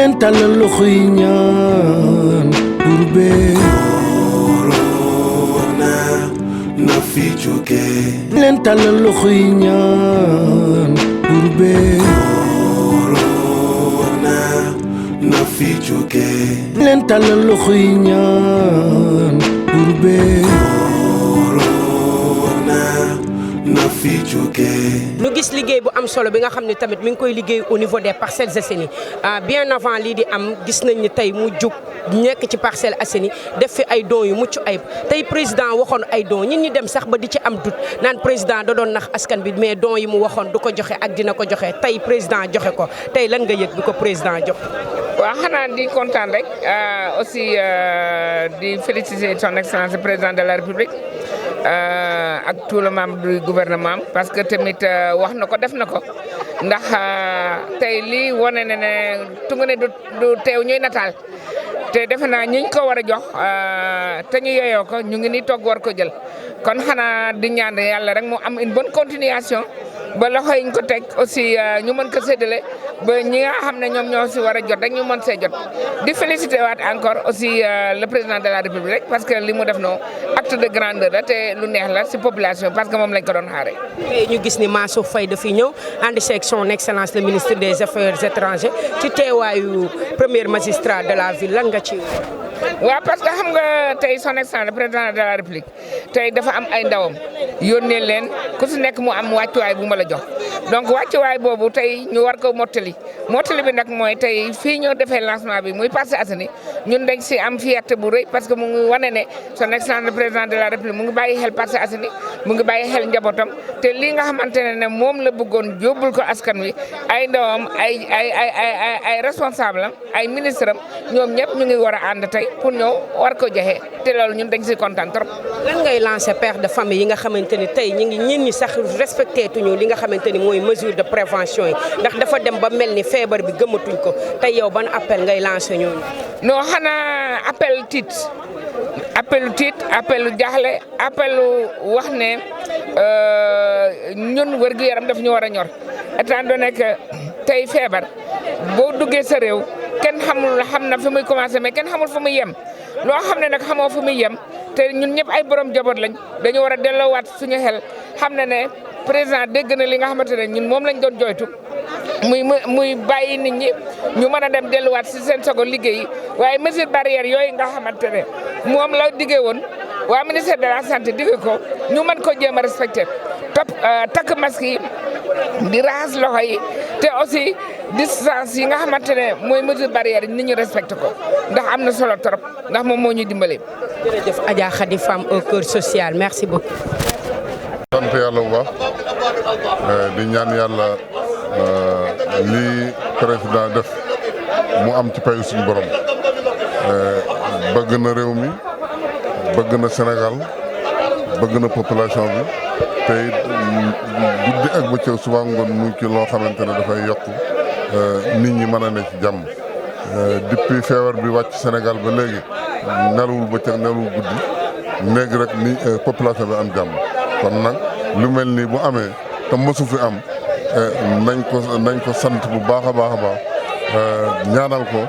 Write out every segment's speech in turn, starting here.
leen tàllal loxo yi ñaan buur bee corona na fi jóge leen tàllal loxo yi ñaan buur bee corona na fi jóge leen tàllal loxo yi ñaan buur bee na fi jóge. ñu gis liggéey bu am solo bi nga xam ne tamit mi ngi koy liggéey au niveau des Parcelles Assainies bien avant lii di am gis nañ ni tey mu jug nekk ci Parcelles Assainies def fi ay dons yu mucc ayib tey président waxoon ay dons ñun ñi dem sax ba di ci am dut naan président da doon nax askan bi mais dons yi mu waxoon du ko joxe ak dina ko joxe tey président joxe ko tey lan nga yëg bi ko président jox. waaw xanaa di kontaan rek aussi di féliciter son excellence le président de la république ak tout le membre du gouvernement parce que tamit wax na ko def na ko ndax tey lii wane na ne tungu ne du teew ñuy nataal te defe naa ñi ñu ko war a jox te ñu yeyoo ko ñu ngi ni toog war ko jël kon xanaa di ñaan yàlla rek mu am une bonne continuation ba loxo yi ñu ko teg aussi ñu mën ko séddale ba ñi nga xam ne ñoom ñoo si war a jot rek ñu mën see jot di féliciter waat encore aussi le président de la république parce que li mu def noo acte de grandeur la te lu neex la si population parce que moom lañ ko doon xaare tey ñu gis ni Mansour Faye dafiy ñëw ànd seeg son excellence le ministre des affaires étrangères ci teewaayu premier magistrat de la ville lan nga ci. waaw parce que xam nga tey son excellence le président de la république tey dafa am ay ndawam yónnee leen ku si nekk mu am wàccuwaay bu ma la jox donc wàccuwaay boobu tey ñu war ko mottali bi nag mooy tey fii ñoo defee lancement bi muy Parcelles Assainies ñun dañ si am fierté bu rëy parce que mu ngi wane ne son excellence le président de la république mu ngi bàyyi xel Parcelles Assainies mu ngi bàyyi xel njabootam te lii nga xamante ne moom la bëggoon yóbbul ko askan wi ay ndawam ay responsable am ay ministre am ñoom ñëpp ñu ngi war a ànd tey pour ñëw war ko joxe te loolu ñun dañ si kontaan trop. lan ngay lancer père de famille yi nga xamante ni tey ñun ñi sax respecté tuñu li nga xamante ni mooy mesure de prévention yi ndax dafa dem ba mel ni feebar bi gëmatuñ ko tey yow ban appel ngay lancer ñooñu. non xanaa appel tiit appelu jaaxle appelu wax ne ñun wér-gu-yaram daf ñu war a ñor étant donné que tey feebar boo duggee sa réew. kenn xam na fi muy commencé mais kenn xamul fu muy yem loo xam ne nag xamoo fu muy yem te ñun ñëpp ay borom jaboot lañ dañu war a delloowaat suñu xel xam ne président dégg na li nga xamante ne ñun moom lañ doon joytu muy bàyyi nit ñi ñu mën a dem delluwaat si seen sogo liggéey waaye mesure barrière yooyu nga xamante ne moom la diggee woon waa ministère de la santé digge ko ñu mën ko jéem a respecté takk masque yi di raxas loxo yi te aussi distance yi nga xamante ne mooy mesure barrière yi nit ñi respecté ko ndax am na solo trop ndax moom moo ñuy dimbale. jërëjëf Adja Khady femme au cœur social merci beaucoup. sant yàlla bu baax di ñaan yàlla lii président def mu am ci payu suñu borom bëgg na réew mi bëgg na Sénégal bëgg na population bi te guddi ak bëccëg suba ngoon mu ci loo xamante ne dafay yokk nit ñi mën a ne ci jàmm depuis feebar bi wàcc Sénégal ba léegi nelawul bëccëg nelawul guddi léegi rek ni population bi am jàmm kon nag lu mel nii bu amee te mësu fi am nañ ko sant bu baax a baax a baax ñaanal ko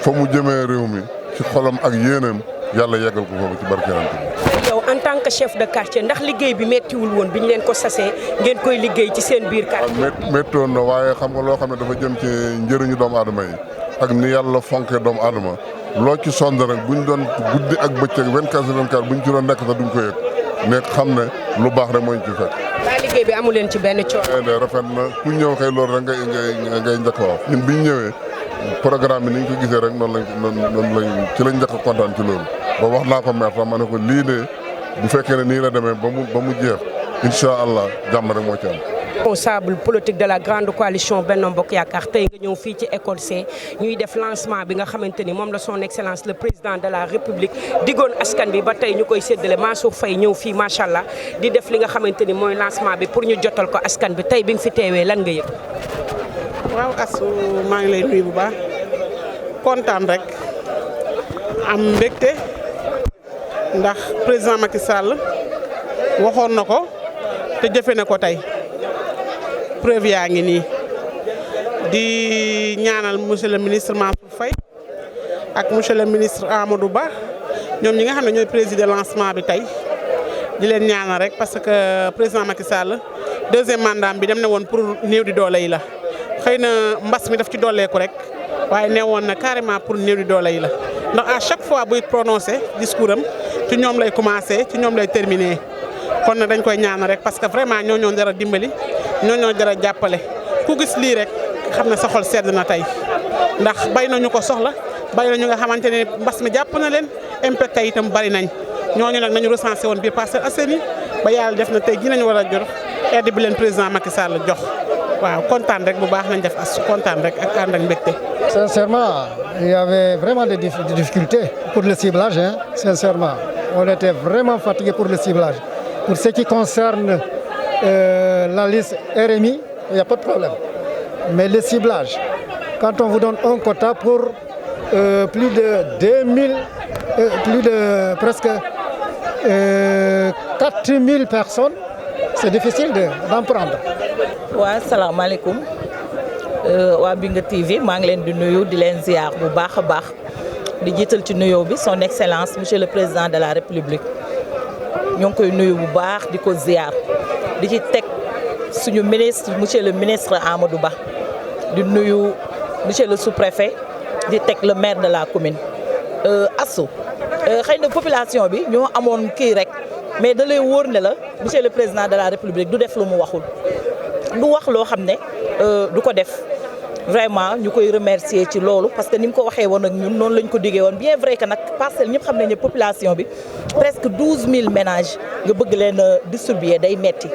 fa mu jëmee réew mi ci xolam ak yéenam yàlla yeggal ko foofu ci barkeelante bi. yow en tant que chef de quartier ndax liggéey bi méttiwul woon bi ñu leen ko sasee ngeen koy liggéey ci seen biir quartier. waaw méttoon na waaye xam nga loo xam ne dafa jëm ci njëriñu doomu aadama yi ak ni yàlla fonkee doomu aadama loo ci sonn rek buñ doon guddi ak bëccëg 24/24 buñ ci doon nekk sax duñ ko yëg mais xam ne lu baax rek moo ñu ci fekk. waa liggéey bi amu leen ci benn coono. rafet na ku ñëw xëy loolu rek ngay njëkk a wax ñun biñ ñëwee programme bi ni ñu ko gisee rek noonu lañ ci lañ njëkk a kontaan ci loolu ba wax naa ko maire sax ma ne ko lii de bu fekkee ne nii la demee ba mu jeex incha allah jàmm rek moo ci am. responsable politique de la grande coalition Benno Bokk Yaakaar tey nga ñëw fii ci école C ñuy def lancement bi nga xamante ni moom la son excellence le président de la république diggoon askan bi ba tey ñu koy séddale Mansour Faye ñëw fii macha allah di def li nga xamante ni mooy lancement bi pour ñu jotal ko askan bi tey bi nga fi teewee lan nga yëg. waaw Astou maa ngi lay nuyu bu baax kontaan rek am mbégte ndax président Macky Sall waxoon na ko te jëfe na ko tey. preuve yaa ngi nii di ñaanal monsieur le ministre Mansour Faye ak monsieur le ministre Amadou Ba ñoom ñi nga xam ne ñooy présider lancement bi tey di leen ñaanal rek parce que président Macky Sall deuxième mandat bi dem na woon pour néew di doole yi la xëy na mbas mi daf ci dooleeku rek waaye nee woon na carrément pour néew di doole yi la ndax à chaque fois buy prononcé discours am ci ñoom lay commencé ci ñoom lay terminé kon nag dañ koy ñaanal rek parce que vraiment ñoo dara dimbali ñoo dara jàppale ku gis lii rek xam ne sa xol sedd na tey ndax bay nañu ko soxla bay nañu nga xamante ne mbas mi jàpp na leen impact tey itam bari nañ ñooñu nag nañu recensé woon biir Parcelles Assainies ba yàlla def na tey ji nañu war a jot aide bi leen président Macky Sall jox waaw kontaan rek bu baax nañ def as kontaan rek ak ànd ak mbégte. Sincèrement, il y avait vraiment des difficultés pour le ciblage, hein, sincèrement. On était vraiment fatigués pour le ciblage. Pour ce qui concerne la liste RMI, il n'y a pas de problème. Mais le ciblage, quand on vous donne un quota pour plus de 2000, plus de presque 4000 personnes, c'est difficile d'en prendre. Wa salaamaaleykum waa Binga TV maa ngi leen di nuyu di leen ziar bu baax a baax di jiital ci nuyoo bi son excellence monsieur le président de la république ñoo ngi koy nuyu bu baax di ko ziar di ci teg suñu ministre monsieur le ministre Amadou Ba di nuyu monsieur le sous-préfet di teg le maire de la commune Assou xëy na population bi ñoo amoon kii rek mais da lay wóor ne la monsieur le président de la république du def lu mu waxul du wax loo xam ne du ko def vraiment ñu koy remercier ci loolu parce que ni mu ko waxee woon ak ñun noonu lañ ko diggee woon bien vrai que nag parcelle ñëpp xam nañ ne population bi presque 12000 ménages nga bëgg leen a distribuer day metti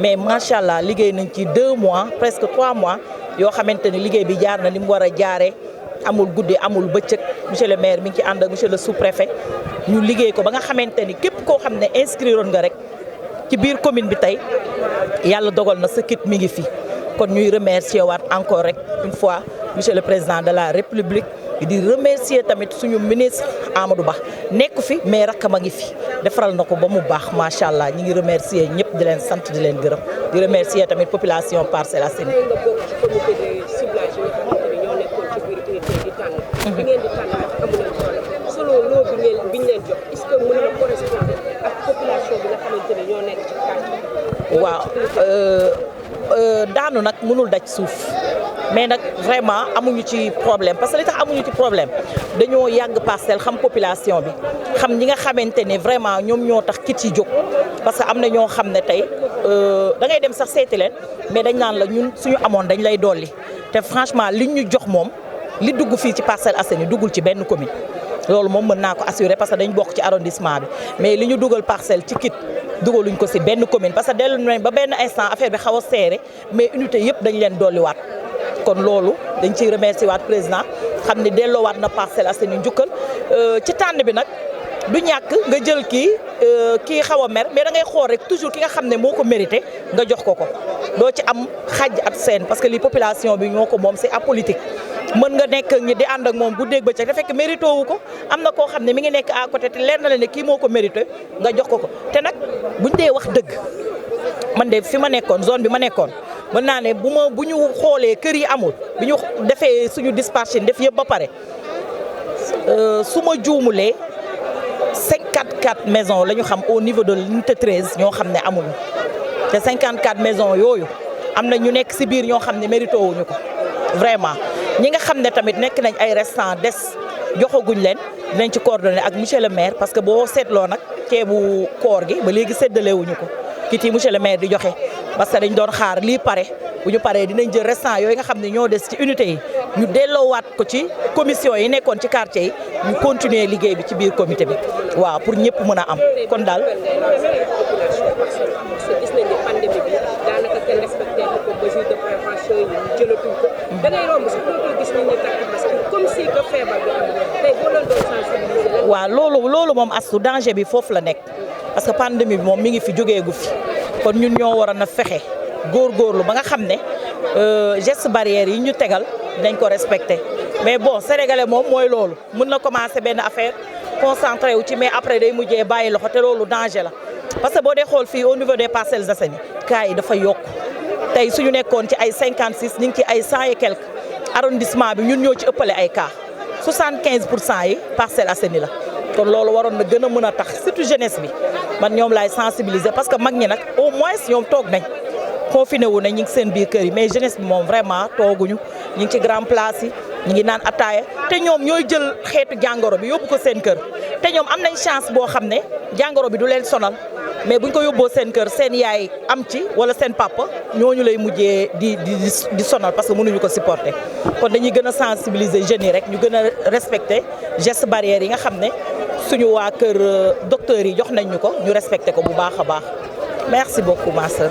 mais macha allah liggéey nañ ci 2 mois presque 3 mois yoo xamante ni liggéey bi jaar na ni mu war a jaaree amul guddi amul bëccëg monsieur le maire mi ngi ci ànd ak monsieur le sous-préfet ñu liggéey ko ba nga xamante ni képp koo xam ne inscriroon nga rek ci biir commune bi tey yàlla dogal na sa kit mi ngi fi kon ñuy remercier waat encore rek une fois monsieur le président de la république di remercier tamit suñu ministre Amadou Ba nekk fi mais rakkam a ngi fi defaral na ko ba mu baax macha allah ñi ngi remercier ñëpp di leen sant di leen gërëm di remercier tamit population Parcelles Assainies. nga bokk ci comité de ciblage yi nga xamante ne ñoo nekkoon ci biir unité di tànn. bi ngeen di tànn ndax amu leen problème selon loo bi ñu leen jox est-ce que mën na correspondre ak population bi nga xamante ne ñoo nekk ci quartier. waaw daanu nag mënul daj suuf mais nag vraiment amuñu ci problème parce que li tax amuñu ci problème dañoo yàgg parcelle xam population bi xam ñi nga xamante ne vraiment ñoom ñoo tax kit yi jóg parce que am na ñoo xam ne tey da ngay dem sax seeti leen mais dañ naan la ñun suñu amoon dañ lay dolli te franchement liñ ñu jox moom li dugg fii ci Parcelles Assainies duggul ci benn commune loolu moom mën naa ko assurer parce que dañ bokk ci arrondissement bi mais li ñu dugal parcelle ci kit dugaluñ ko ci benn commune parce que dellu nañ ba benn instant affaire bi xaw a serré mais unité yëpp dañ leen dolliwaat kon loolu dañ ciy remercier waat président xam ne delloowaat na Parcelles Assainies njukkal ci tànn bi nag du ñàkk nga jël kii xaw a mer mais da ngay xool rek toujours ki nga xam ne moo ko mérité nga jox ko doo ci am xaj ak seen parce que li population bi ñoo ko moom c'est apolitique mën nga nekk ñi di ànd ak moom bu dégg ba ca te fekk mérité wu ko am na koo xam ne mi ngi nekk à côté te leer na la ne kii moo ko mérité nga jox ko te nag buñ dee wax dëgg man de fi ma nekkoon zone bi ma nekkoon mën naa ne bu ñu xoolee kër yi amul bu ñu defee suñu dispatching def yëpp ba pare su ma juumulee 54 maisons la ñu xam au niveau de l'unité 13 ñoo xam ne amuñu te 54 maisons yooyu am na ñu nekk si biir ñoo xam ne mérité wuñu ko vraiment ñi nga xam ne tamit nekk nañ ay restants des joxaguñ leen dinañ ci coordonné ak monsieur le maire parce que boo seetloo nag ceebu koor gi ba léegi séddalewuñu ko kit yi monsieur le maire di joxe parce que dañ doon xaar lii pare bu ñu paree dinañ jël restants yooyu nga xam ne ñoo des ci unité yi ñu delloowaat ko ci commission yi nekkoon ci quartier yi ñu continuer liggéey bi ci biir comité bi waaw pour ñëpp mën a am kon daal. gis nañ ne pandémie bi daanaka kenn respecté ko mesure de prévention yi ñu jëlatuñ ko da ngay romb sax boo koy gis nañ ne takk masque comme si que feebar bi am tey boo leen doon sensibiliser. waaw loolu moom astu danger bi foofu la nekk parce que pandémie bi moom mi ngi fi jógeegu fi kon ñun ñoo waroon a fexe góorgóorlu ba nga xam ne geste barrière yi ñu tegal dañ ko respecté mais bon sénégalais moom mooy loolu mën na commencer benn affaire concentré wu ci mais après day mujjee bàyyi loxo te loolu danger la parce que boo dee xool fii au niveau des Parcelles Assainies cas yi dafa yokk tey suñu nekkoon ci ay 56 ñu ngi ci ay 100 et quelques arrondissement bi ñun ñoo ci ëppale ay cas 75% yi Parcelles Assainies la kon loolu waroon na gën a mën a tax surtout jeunesse bi man ñoom laay sensibiliser parce que mag ñi nag au moins ñoom toog nañ confiné wu nañ ñu ngi seen biir kër yi mais jeunesse bi moom vraiment tooguñu ñu ngi ci grand place yi ñu ngi naan ataaya te ñoom ñooy jël xeetu jàngoro bi yóbbu ko seen kër te ñoom am nañ chance boo xam ne jàngoro bi du leen sonal mais buñ ko yóbboo seen kër seen yaay am ci wala seen papa ñooñu lay mujjee di sonal parce que mënuñu ko supporter kon dañuy gën a sensibiliser jeunes yi rek ñu gën a respecter gestes barrières yi nga xam ne suñu waa kër docteurs yi jox nañ ñu ko ñu respecter ko bu baax a baax merci beaucoup ma sœur.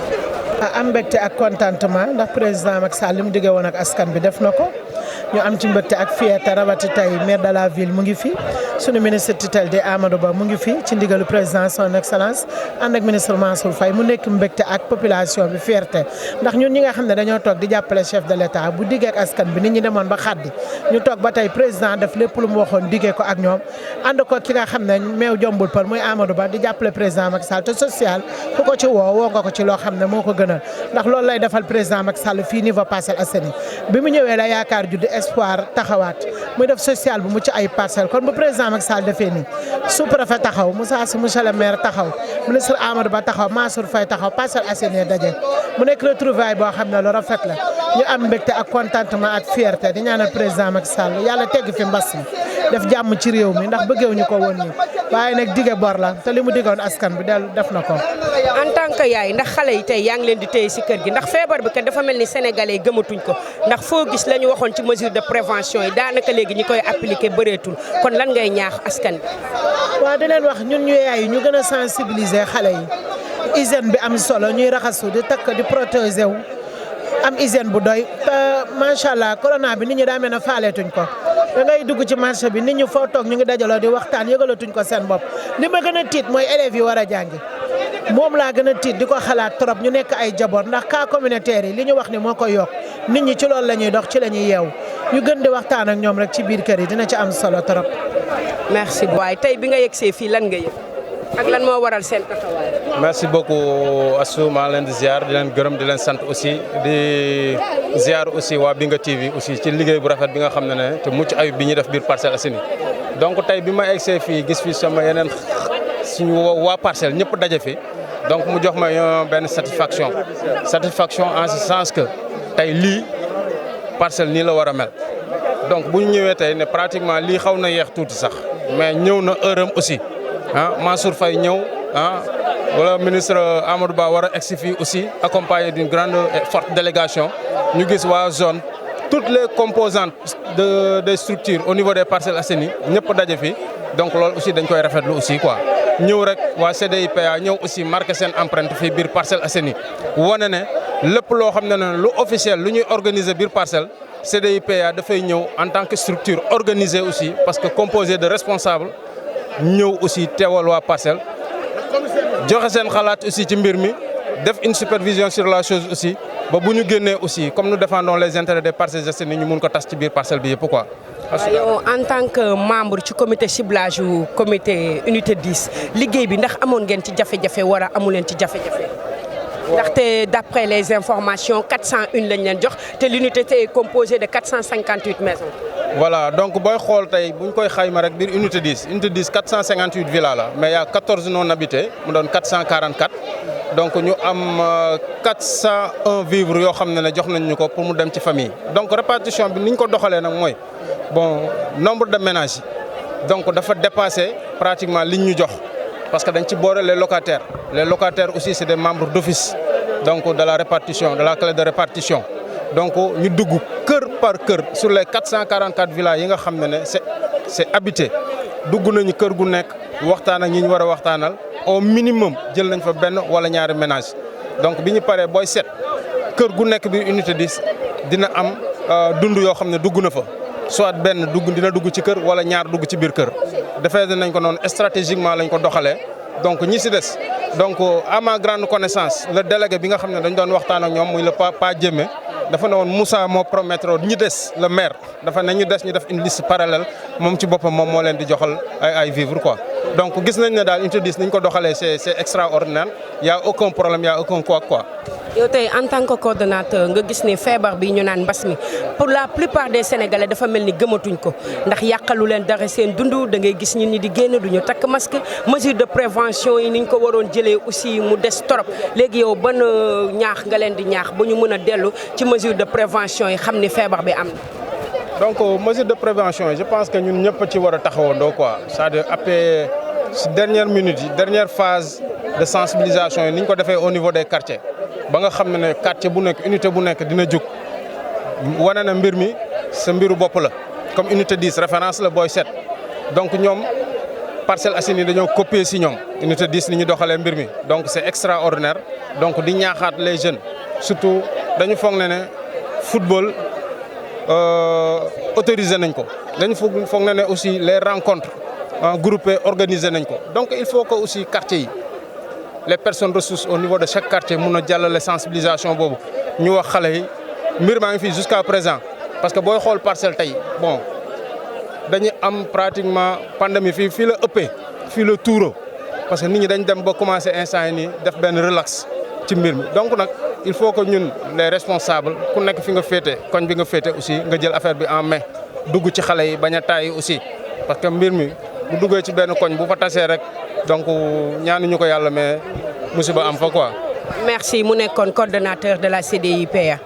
am mbégte ak contentement ndax président Macky Sall li mu diggee woon ak askan bi def na ko ñu am ci mbégte ak fierté rawati tey maire de la ville mu ngi fi sunu ministre tutelle di Amadou Ba mu ngi fi ci ndigalu président son excellence ànd ak ministre Mansour Faye mu nekk mbégte ak population bi fierté ndax ñun ñi nga xam ne dañoo toog di jàppale chef de l'état bu diggee ak askan bi nit ñi demoon ba xaddi ñu toog ba tey président def lépp lu mu waxoon diggee ko ak ñoom ànd ko ki nga xam ne meew jombul pël muy Amadou Ba di jàppale président Macky Sall te social ku ko ci woo nga ko ci loo xam ne moo ko gënal ndax loolu lay defal président Macky Sall fii niveau Parcelles Assainies bi mu ñëwee la yaakaar judd espoir taxawaat muy def social bu mu ci ay parcelles kon bu président Macky Sall defee nii sous-préfet taxaw Moussa Sy monsieur le maire taxaw ministre Amadou Ba taxaw Mansour Faye taxaw Parcelles Assainies daje mu nekk retrouvaille boo xam ne lu rafet la ñu am mbégte ak contentement ak fierté di ñaanal président Macky Sall yàlla tegg fi mbas mi def jàmm ci réew mi ndax bëggeewuñu ko woon nii waaye nag dige bor la te li mu digoon askan bi dellu def na ko. en tant que yaay ndax xale yi tey yaa ngi leen di téye si kër gi ndax feebar bi kat dafa mel ni sénégalais yi gëmatuñ ko ndax foo gis la ñu waxoon ci mesure de prévention yi daanaka léegi ñi koy appliqué bëreetul kon lan ngay ñaax askan bi. waaw di leen wax ñun ñu yaay ñu gën a sensibiliser xale yi hygiène bi am solo ñuy raxasu di takk di protéger wu am hygiène bu doy te macha allah corona bi nit ñi daa mel ne faaleetuñ ko. da ngay dugg ci marché bi nit ñi foo toog ñu ngi dajaloo di waxtaan yëgalatuñ ko seen bopp li ma gën a tiit mooy élèves yi war a jàngi moom laa gën a tiit di ko xalaat trop ñu nekk ay jaboot ndax cas communautaire yi li ñu wax ni moo koy yokk nit ñi ci loolu la ñuy dox ci la ñuy yeewu ñu gën di waxtaan ak ñoom rek ci biir kër yi dina ci am solo trop. merci waaye tey bi nga yegsee fii lan nga yëg ak lan moo waral seen taxawaay. merci beaucoup Astou maa leen di ziar di leen gërëm di leen sant aussi di ziar aussi waa Binga TV aussi ci liggéey bu rafet bi nga xam ne te mucc ayib bi ñuy def biir Parcelles Assainies donc tey bi ma egsee fii gis fi sama yeneen suñu waa parcelle ñëpp daje fi donc mu jox ma benn satisfaction en ce sens que tey lii parcelle nii la war a mel donc bu ñu ñëwee tey ne pratiquement lii xaw na yeex tuuti sax mais ñëw na heure am aussi Mansour Faye ñëw wala ministre Amadou Ba war a egsi fii aussi accompagné d'une grande et forte délégation ñu gis waa zone toutes les composantes des structures au niveau des Parcelles Assainies ñëpp daje fi donc loolu aussi dañ koy rafetlu aussi quoi ñëw rek waa CDIPA ñëw aussi marqué seen empreinte fii biir Parcelles Assainies wane ne lépp loo xam ne lu officiel lu ñuy organiser biir parcelle CDIPA dafay ñëw en tant que structure organisée aussi parce que composée de responsables ñëw aussi teewal waa parcelle joxe seen xalaat aussi ci mbir mi def une supervision sur la chose aussi ba bu ñu génnee aussi comme nous défendons les intérêts des Parcelles Assainies ñu mun ko tas ci biir parcelle bi yëpp quoi. yow en tant que membre ci comité ciblage yu comité unité 10 liggéey bi ndax amoon ngeen ci jafe-jafe wala amu leen ci jafe-jafe. ndaxte d'après les informations 401 lañ leen jox te l'unité est composée de 458 maisons. voilà donc booy xool tey bu ñu koy xayma rek biir unité 10 458 villas la mais y a 14 non habités mu doon 444 donc ñu am 401 vivres yoo xam ne jox nañ ñu ko pour mu dem ci famille donc répartition bi ni ñu ko doxalee nag mooy bon nombre de ménages yi donc dafa dépassé pratiquement liñ ñu jox parce que dañ ci boole les locataires aussi c'est des membres d'office donc de la répartition de la clé de répartition donc ñu dugg kër par kër sur les 444 villas yi nga xam ne c'est habité dugg nañu kër gu nekk waxtaan ak ñi ñu war a waxtaanal au minimum jël nañ fa benn wala ñaari ménage donc bi ñu paree booy seet kër gu nekk bi unité 10 dina am dund yoo xam ne dugg na fa soit benn dina dugg ci kër wala ñaar dugg ci biir kër defee nañ ko noonu stratégiquement lañ ko doxalee donc ñi si des donc à ma grande connaissance le délégué bi nga xam ne dañ doon waxtaan ak ñoom muy le Pa Jémé dafa ne woon Moussa moo promettre ñi des le maire dafa ne ñu des ñu def une liste parallèle moom ci boppam moom moo leen di joxal ay vivres quoi donc gis nañ ne daal unité 10 ni ñu ko doxalee c'est extraordinaire y a aucun problème y a aucun quoi. yow tey en tant que coordonnateur nga gis ne feebar bi ñu naan mbas mi pour la plupart des sénégalais dafa mel ni gëmatuñ ko ndax yàqalu leen dara seen dund da ngay gis ñun ñi di génn duñu takk masque mesure de prévention yi ni ñu ko waroon jëlee aussi mu des trop léegi yow ban ñaax nga leen di ñaax ba ñu mën a dellu ci mesure de prévention yi xam ni feebar bi am na. donc mesure de prévention yi je pense que ñun ñëpp ci war a taxawandoo quoi c'est-à-dire après si dernière minute yi dernière phase de sensibilisation yi ni ñu ko defee au niveau des quartiers. ba nga xam ne quartier bu nekk unité bu nekk dina jóg wane na mbir mi sa mbiru bopp la comme unité 10 référence la booy set donc ñoom Parcelles Assainies dañoo copier si ñoom unité 10 ni ñu doxalee mbir mi donc c'est extraordinaire donc di ñaaxaat les jeunes surtout dañu foog ne football autorisé nañ ko dañu foog ne aussi les rencontres groupées organisé nañ ko donc il faut que aussi quartier yi les personnes ressources au niveau de chaque quartier mun a jàllale sensibilisation boobu ñu wax xale yi mbir maa ngi fii jusqu'à présent parce que booy xool parcelle tey bon dañuy am pratiquement pandémie fii la ëppee fii la tuuro parce que nit ñi dañ dem ba commencer instant yi nii def benn relax ci mbir mi donc nag il faut que ñun les responsables ku nekk fi nga féete koñ bi nga féete aussi nga jël affaire bi en main dugg ci xale yi bañ a tàyyi aussi parce que mbir mi bu duggee ci benn koñ bu fa tasee rek donc ñaanuñu ko yàlla mais musiba am fa quoi. merci mu nekkoon coordonnateur de la CDIPA.